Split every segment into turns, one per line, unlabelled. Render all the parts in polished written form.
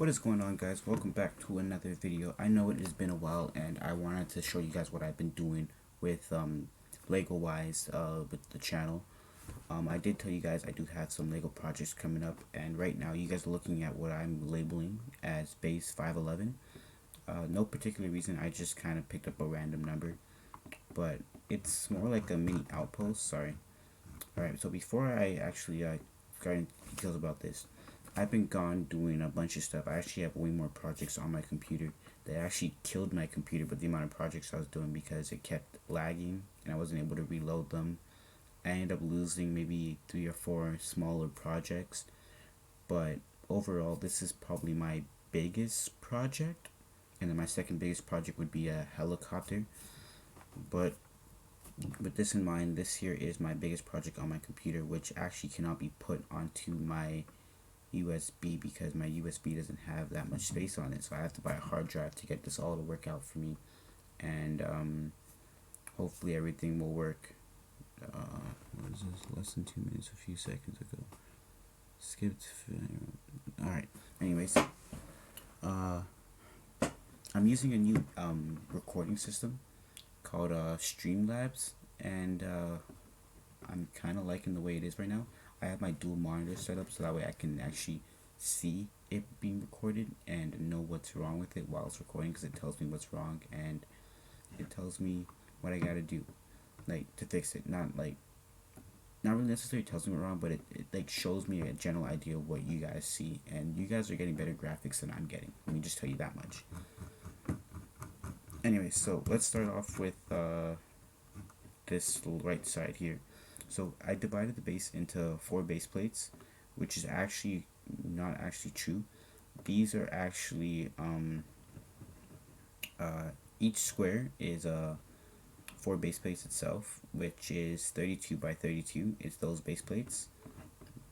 What is going on, guys? Welcome back to another video. I know it has been a while and I wanted to show you guys what I've been doing with Lego wise with the channel. I did tell you guys I do have some Lego projects coming up, and right now you guys are looking at what I'm labeling as base 511. No particular reason, I just kind of picked up a random number, but it's more like a mini outpost. Sorry. Alright, so before I actually got into details about this, I've been gone doing a bunch of stuff. I actually have way more projects on my computer that actually killed my computer with the amount of projects I was doing because it kept lagging and I wasn't able to reload them. I ended up losing maybe 3 or 4 smaller projects, but overall this is probably my biggest project, and then my second biggest project would be a helicopter. But with this in mind, this here is my biggest project on my computer, which actually cannot be put onto my USB because my USB doesn't have that much space on it, so I have to buy a hard drive to get this all to work out for me. And hopefully everything will work. What is this? Less than 2 minutes, a few seconds ago. Skipped. Alright, anyways, I'm using a new recording system called Streamlabs, and I'm kind of liking the way it is right now. I have my dual monitor set up so that way I can actually see it being recorded and know what's wrong with it while it's recording, because it tells me what's wrong and it tells me what I gotta do, like, to fix it. Not really necessarily tells me what's wrong, but it like shows me a general idea of what you guys see, and you guys are getting better graphics than I'm getting. Let me just tell you that much. Anyway, so let's start off with this right side here. So I divided the base into 4 base plates, which is actually not actually true. These are actually each square is 4 base plates itself, which is 32 by 32. It's those base plates,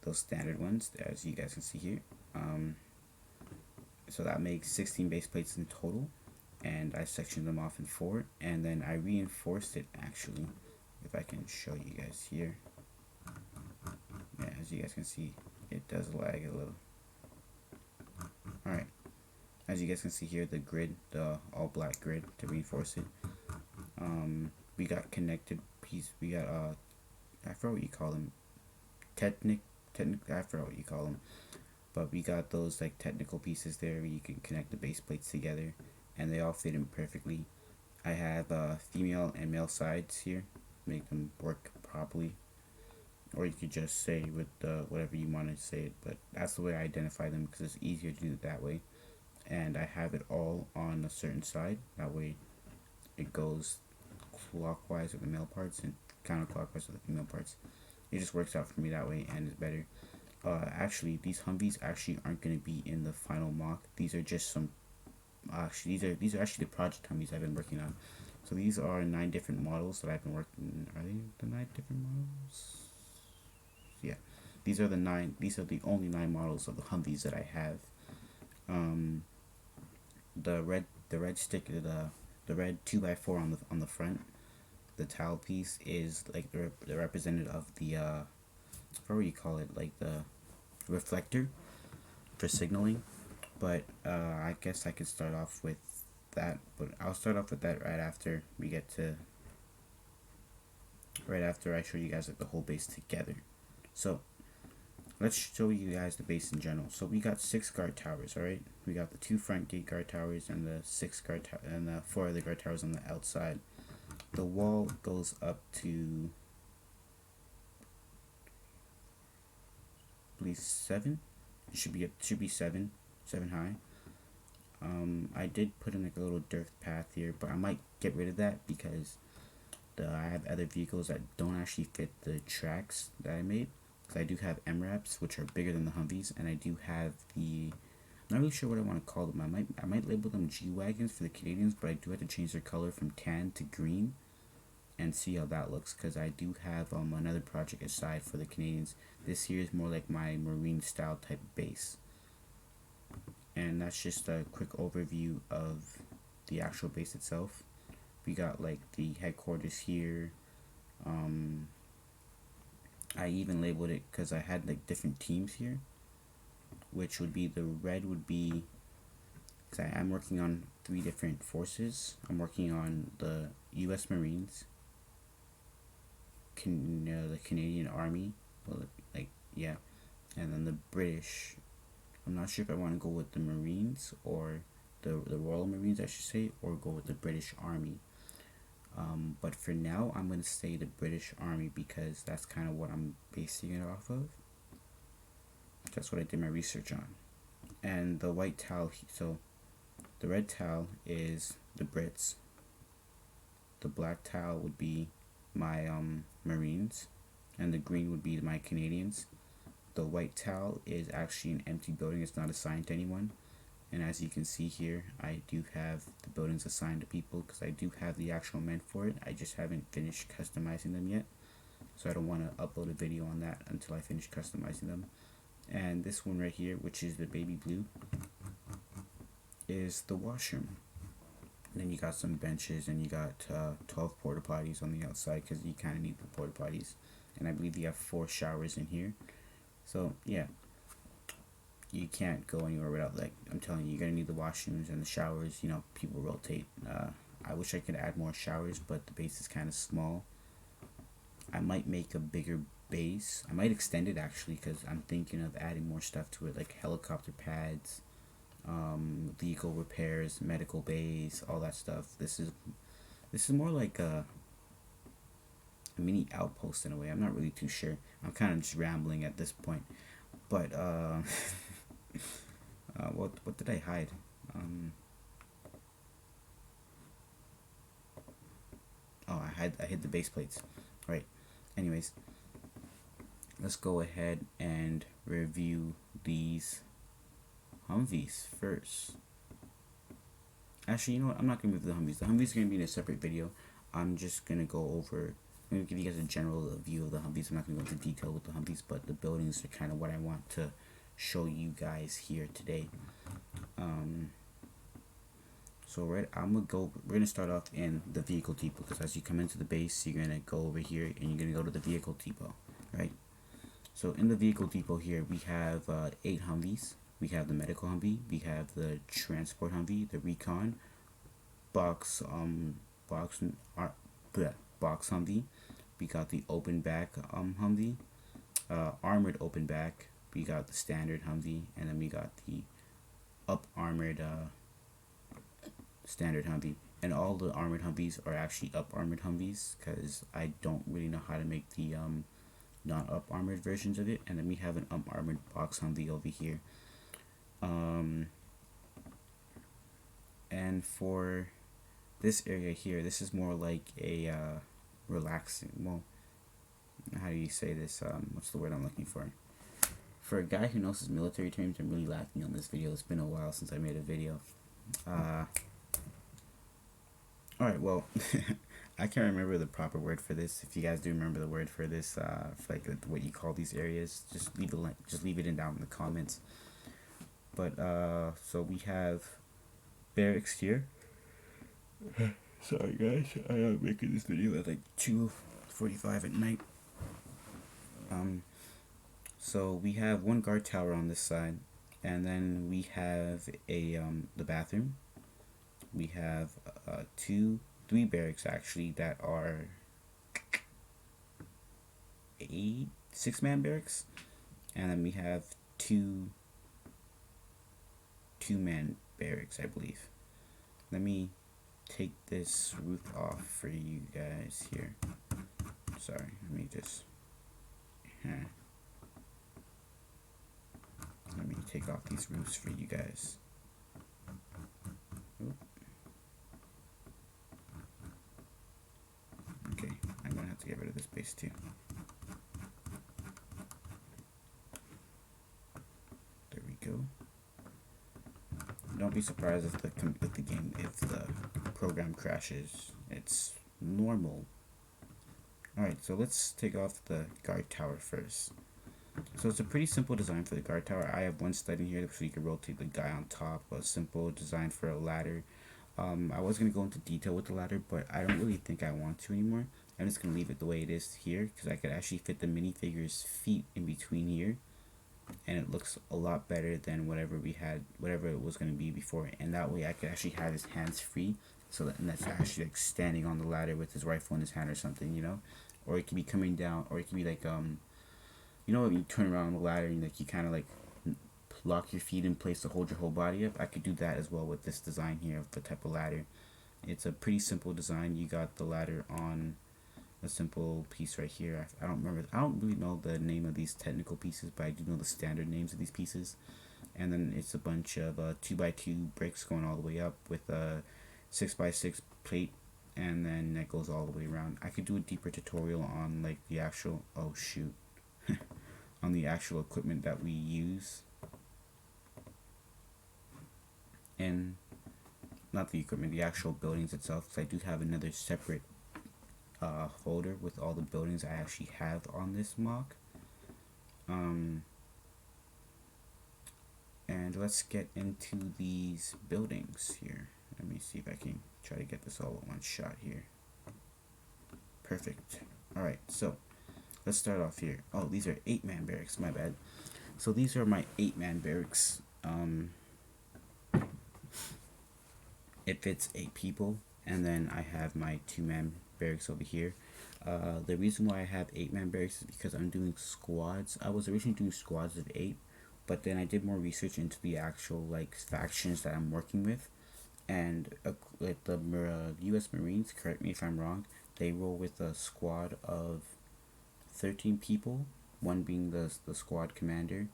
those standard ones, as you guys can see here. So that makes 16 base plates in total, and I sectioned them off in 4, and then I reinforced it actually. If I can show you guys here, yeah, as you guys can see, it does lag a little. Alright, as you guys can see here, the grid, the all black grid to reinforce it. We got connected piece, we got I forgot what you call them, I forgot what you call them, but we got those like technical pieces there where you can connect the base plates together and they all fit in perfectly. I have female and male sides here, make them work properly, or you could just say with whatever you want to say it, but that's the way I identify them because it's easier to do it that way. And I have it all on a certain side, that way it goes clockwise with the male parts and counterclockwise with the female parts. It just works out for me that way and it's better. Actually, these Humvees actually aren't going to be in the final MOC. These are just some these are actually the project Humvees I've been working on. So these are 9 different models that I've been working. Are they the 9 different models? Yeah, these are the 9. These are the only 9 models of the Humvees that I have. The red stick, the red 2x4 on the front. The towel piece is like the representative of the what do you call it? Like the reflector for signaling. But I guess I could start off with that, but I'll start off with that right after we get to I show you guys like the whole base together. So let's show you guys the base in general. So we got 6 guard towers. All right, we got the 2 front gate guard towers and the 6 guard and the 4 other guard towers on the outside. The wall goes up to, I believe, 7. It should be 7 high. I did put in like a little dirt path here, but I might get rid of that because I have other vehicles that don't actually fit the tracks that I made. Because I do have MRAPs, which are bigger than the Humvees, and I do have the, I'm not really sure what I want to call them. I might label them G-Wagons for the Canadians, but I do have to change their color from tan to green and see how that looks, because I do have another project aside for the Canadians. This here is more like my marine style type base. And that's just a quick overview of the actual base itself. We got like the headquarters here. I even labeled it because I had like different teams here, which would be the red would be because I'm working on 3 different forces. I'm working on the U.S. Marines, the Canadian Army, well, like, yeah, and then the British. I'm not sure if I want to go with the Marines or the Royal Marines, I should say, or go with the British Army. But for now, I'm going to say the British Army because that's kind of what I'm basing it off of. That's what I did my research on. And the white towel, so the red towel is the Brits. The black towel would be my Marines, and the green would be my Canadians. The white towel is actually an empty building. It's not assigned to anyone. And as you can see here, I do have the buildings assigned to people because I do have the actual men for it. I just haven't finished customizing them yet. So I don't want to upload a video on that until I finish customizing them. And this one right here, which is the baby blue, is the washroom. And then you got some benches and you got 12 porta potties on the outside because you kind of need the porta potties. And I believe you have 4 showers in here. So yeah, you can't go anywhere without, like, I'm telling you, you're gonna need the washrooms and the showers. You know, people rotate. I wish I could add more showers, but the base is kind of small. I might make a bigger base. I might extend it actually because I'm thinking of adding more stuff to it, like helicopter pads, vehicle repairs, medical bays, all that stuff. This is more like a mini outpost in a way. I'm not really too sure. I'm kind of just rambling at this point. But what did I hide? Oh, I hid the base plates. Right. Anyways, let's go ahead and review these Humvees first. Actually, you know what? I'm not gonna move the Humvees. The Humvees are gonna be in a separate video. I'm just gonna go over. I'm gonna give you guys a general view of the Humvees. I'm not gonna go into detail with the Humvees, but the buildings are kind of what I want to show you guys here today. So we're gonna start off in the vehicle depot because as you come into the base, you're gonna go over here and you're gonna go to the vehicle depot, right? So in the vehicle depot here, we have 8 Humvees. We have the medical Humvee, we have the transport Humvee, the recon, box Humvee. We got the open back Humvee, armored open back. We got the standard Humvee, and then we got the up armored standard Humvee. And all the armored Humvees are actually up armored Humvees because I don't really know how to make the not up armored versions of it. And then we have an up armored box Humvee over here. And for this area here, this is more like a relaxing, well, how do you say this, what's the word I'm looking for? For a guy who knows his military terms, I'm really lacking on this video. It's been a while since I made a video. Alright, well, I can't remember the proper word for this. If you guys do remember the word for this, for like what you call these areas, just leave it in down in the comments. But so we have barracks here. Sorry guys, I am making this video at like 2:45 at night. So we have 1 guard tower on this side, and then we have a the bathroom. We have 3 barracks actually that are 6-man barracks, and then we have 2 2-man barracks, I believe. Let me take this roof off for you guys here. Sorry, let me just let me take off these roofs for you guys. Oop. Okay, I'm gonna have to get rid of this base too. There we go. Don't be surprised if the program crashes. It's normal. Alright, so let's take off the guard tower first. So it's a pretty simple design for the guard tower. I have 1 stud in here so you can rotate the guy on top. A simple design for a ladder. I was going to go into detail with the ladder, but I don't really think I want to anymore. I'm just going to leave it the way it is here because I could actually fit the minifigure's feet in between here. and it looks a lot better than whatever it was going to be before. And that way I could actually have his hands free, so that's actually like standing on the ladder with his rifle in his hand or something, you know. Or it could be coming down, or it could be like you know, when you turn around the ladder and like you kind of like lock your feet in place to hold your whole body up. I could do that as well with this design here of the type of ladder. It's a pretty simple design. You got the ladder on a simple piece right here. I don't remember. I don't really know the name of these technical pieces, but I do know the standard names of these pieces. And then it's a bunch of 2x2 bricks going all the way up with a 6x6 plate, and then that goes all the way around. I could do a deeper tutorial on like the actual on the actual equipment that we use, and not the equipment, the actual buildings itself. Because I do have another separate folder with all the buildings I actually have on this MOC. And let's get into these buildings here. Let me see if I can try to get this all at one shot here. Perfect. Alright, so let's start off here. Oh, these are 8-man barracks, my bad. So these are my 8-man barracks. It fits 8 people, and then I have my 2-man barracks over here. The reason why I have 8-man barracks is because I'm doing squads. I was originally doing squads of 8, but then I did more research into the actual like factions that I'm working with, and like the U.S. Marines, correct me if I'm wrong, they roll with a squad of 13 people, one being the squad commander,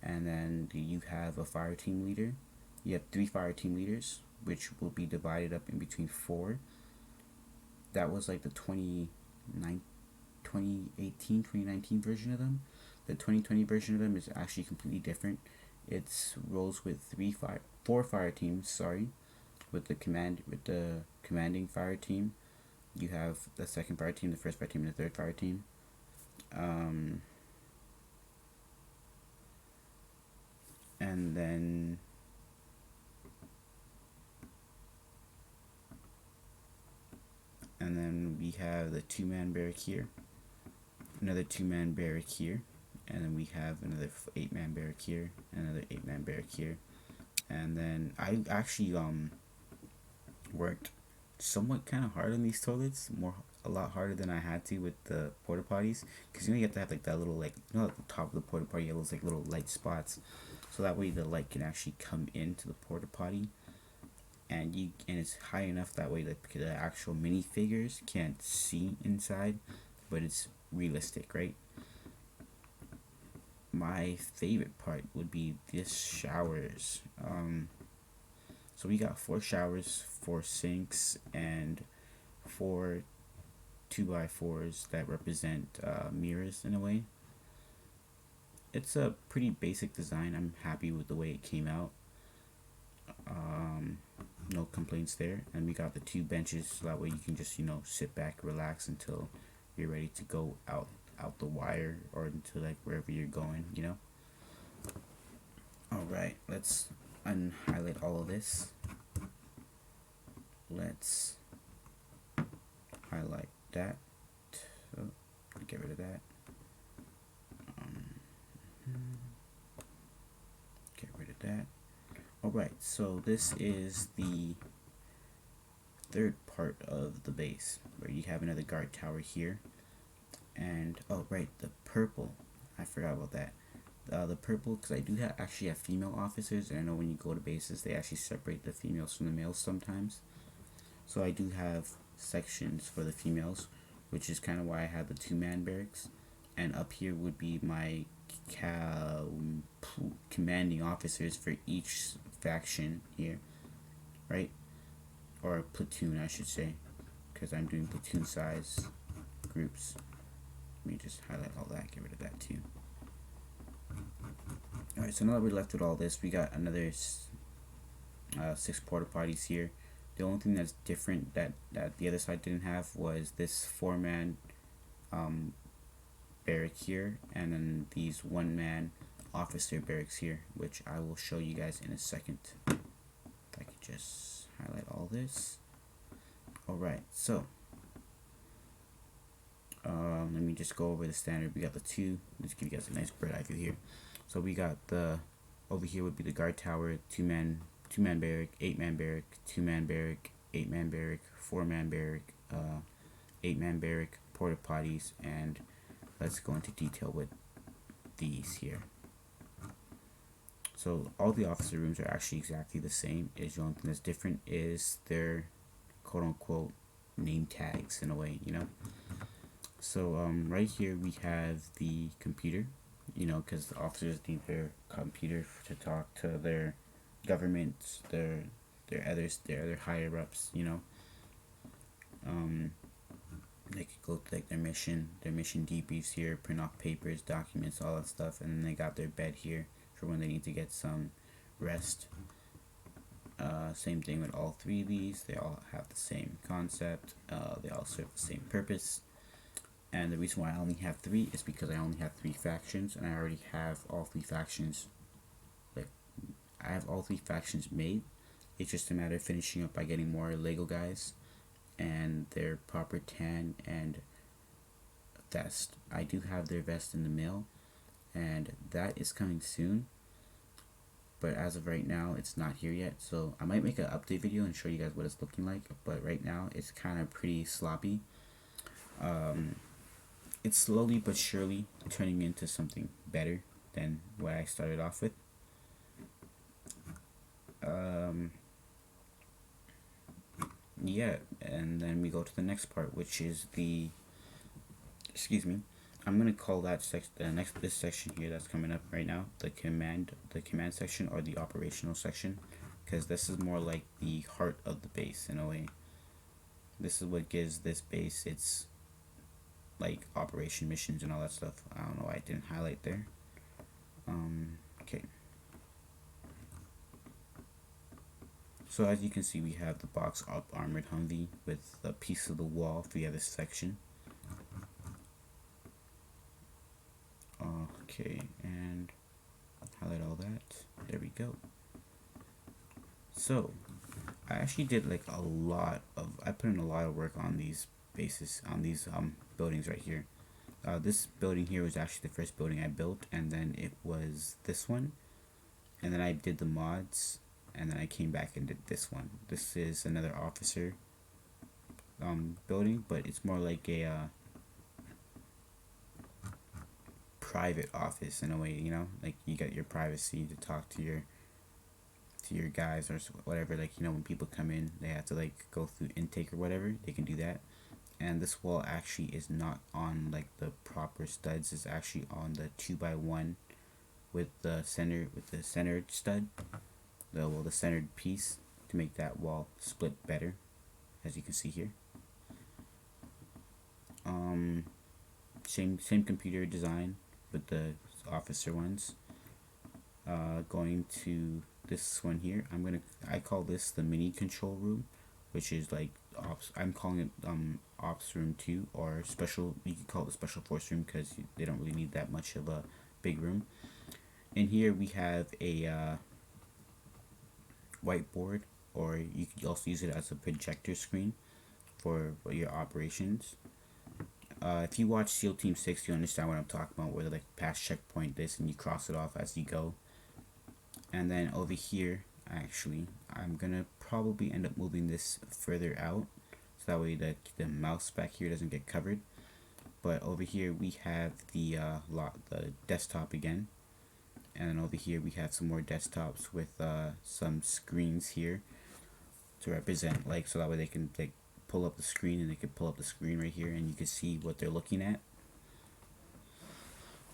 and then you have a fire team leader. You have 3 fire team leaders, which will be divided up in between 4. That was like the 2019 version of them. The 2020 version of them is actually completely different. It's rolls with 4 fire teams. Sorry, with the commanding fire team. You have the second fire team, the first fire team, and the third fire team. And then we have the 2-man barrack here, another 2-man barrack here, and then we have another 8-man barrack here, another 8-man barrack here. And then I actually worked somewhat kind of hard on these toilets, a lot harder than I had to with the porta potties, because you have to have like that little, like, you know, at the top of the porta potty, you have those like little light spots, so that way the light can actually come into the porta potty, and it's high enough that way that the actual minifigures can't see inside, but it's realistic, right? My favorite part would be this showers. So we got 4 showers, 4 sinks, and 4 2x4s that represent mirrors in a way. It's a pretty basic design. I'm happy with the way it came out. No complaints there. And we got the 2 benches, so that way you can just, you know, sit back, relax until you're ready to go out the wire, or into like wherever you're going, you know. Alright, let's unhighlight all of this. Let's highlight that. So, get rid of that. Get rid of that. Alright, so this is the 3rd part of the base, where you have another guard tower here. And oh right, the purple, I forgot about that. The purple, because I do actually have female officers, and I know when you go to bases they actually separate the females from the males sometimes. So I do have sections for the females, which is kind of why I have the 2-man barracks. And up here would be my commanding officers for each faction here, right? Or platoon, I should say, because I'm doing platoon size groups. Let me just highlight all that, get rid of that too. Alright, so now that we're left with all this, we got another 6 porta potties here. The only thing that's different that the other side didn't have was this 4-man barrack here, and then these 1-man officer barracks here, which I will show you guys in a second. If I could just highlight all this. Alright, so let me just go over the standard. We got the 2. Let's give you guys a nice bird's eye view here. So we got the, over here would be the guard tower, two man barrack, 8-man barrack, 2-man barrack, 8-man barrack, 4-man barrack, 8-man barrack, porta potties, and let's go into detail with these here. So all the officer rooms are actually exactly the same. The only thing that's different is their quote unquote name tags in a way, you know. So right here we have the computer, you know, because the officers need their computer to talk to their governments, their other higher ups, you know. They could go to like their mission debriefs here, print off papers, documents, all that stuff, and then they got their bed here for when they need to get some rest. Same thing with all three of these. They all have the same concept. They all serve the same purpose. And the reason why I only have three is because I only have three factions, and I already have all three factions. Like, I have all three factions made. It's just a matter of finishing up by getting more Lego guys and their proper tan and vest. I do have their vest in the mail, and that is coming soon. But as of right now, it's not here yet. So I might make an update video and show you guys what it's looking like. But right now, it's kind of pretty sloppy. It's slowly but surely turning into something better than what I started off with. Yeah, and then we go to the next part, which is the, excuse me, I'm gonna call that this section here that's coming up right now the command section, or the operational section, because this is more like the heart of the base in a way. This is what gives this base its like operation missions and all that stuff. I don't know why I didn't highlight there. Okay. So as you can see, we have the box up armored Humvee with a piece of the wall for the other section. Okay, and highlight all that. There we go. So I actually did like I put in a lot of work on these bases, on these buildings right here. This building here was actually the first building I built, and then it was this one, and then I did the mods, and then I came back and did this one. This is another officer building, but it's more like a private office in a way, you know, like you got your privacy to talk to your guys or whatever. Like, you know, when people come in, they have to like go through intake or whatever, they can do that. And this wall actually is not on like the proper studs. It's actually on the 2x1 with the centered stud, the centered piece, to make that wall split better, as you can see here. Same computer design with the officer ones. Going to this one here, I call this the mini control room, which is like ops. I'm calling it ops room 2, or special. You could call it the special force room, because they don't really need that much of a big room. In here we have a whiteboard, or you could also use it as a projector screen for your operations. If you watch SEAL Team 6, you understand what I'm talking about, where they like pass checkpoint this and you cross it off as you go. And then over here, actually, I'm gonna probably end up moving this further out, so that way the mouse back here doesn't get covered. But over here we have the desktop again, and then over here we have some more desktops with some screens here to represent, like, so that way they can like pull up the screen, and they can pull up the screen right here, and you can see what they're looking at.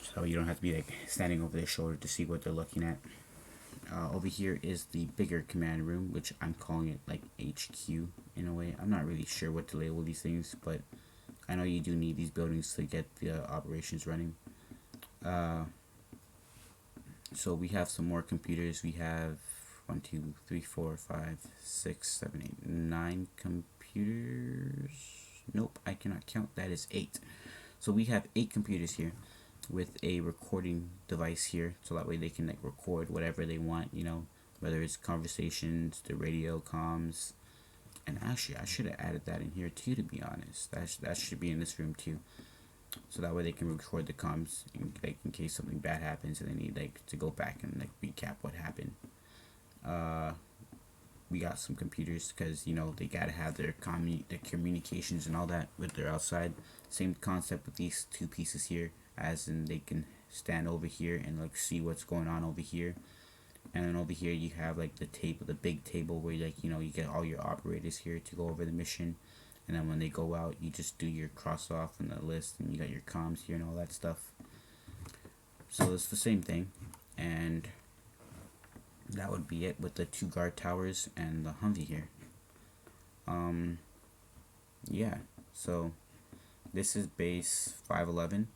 So you don't have to be like standing over their shoulder to see what they're looking at. Over here is the bigger command room, which I'm calling it like HQ in a way. I'm not really sure what to label these things, but I know you do need these buildings to get the operations running. So we have some more computers. We have 1, 2, 3, 4, 5, 6, 7, 8, 9 computers. Nope, I cannot count. That is 8. So we have 8 computers here, with a recording device here, so that way they can like record whatever they want, you know, whether it's conversations, the radio comms. And actually I should have added that in here too, to be honest. That should be in this room too. so that way they can record the comms in case something bad happens and they need to go back and recap what happened. We got some computers because they gotta have their communications and all that with their outside. Same concept with these two pieces here, as in they can stand over here and see what's going on over here. And then over here you have the table, the big table where you get all your operators here to go over the mission. And then when they go out, you just do your cross off in the list, and you got your comms here and all that stuff. So it's the same thing, and that would be it with the 2 guard towers and the Humvee here. Yeah, so this is base 511.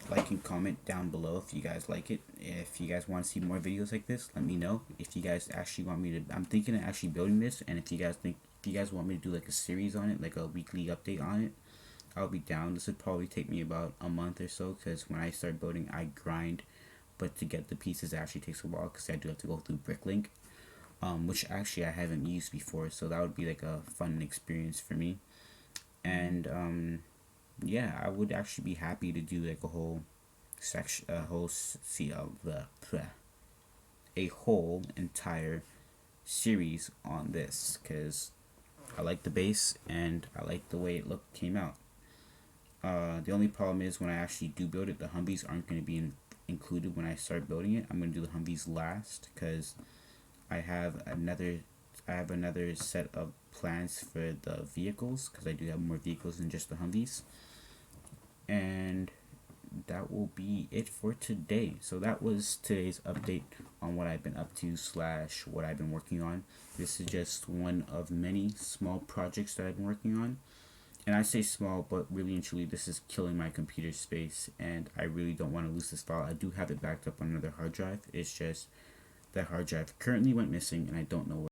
Like and comment down below if you guys like it. If you guys want to see more videos like this, let me know. If you guys actually want me to, I'm thinking of actually building this, and if you guys want me to do a series on it, like a weekly update on it, I'll be down. This would probably take me about a month or so, because when I start building, I grind, but to get the pieces actually takes a while, because I do have to go through Bricklink, which actually I haven't used before, so that would be a fun experience for me. And yeah, I would actually be happy to do a whole section, a whole entire series on this, because I like the base and I like the way it came out. The only problem is when I actually do build it, the Humvees aren't going to be included when I start building it. I'm going to do the Humvees last, because I have another set of plans for the vehicles, because I do have more vehicles than just the Humvees. And that will be it for today. So that was today's update on what I've been up to / what I've been working on. This is just one of many small projects that I've been working on. And I say small, but really and truly this is killing my computer space, and I really don't want to lose this file. I do have it backed up on another hard drive. It's just that hard drive currently went missing, and I don't know where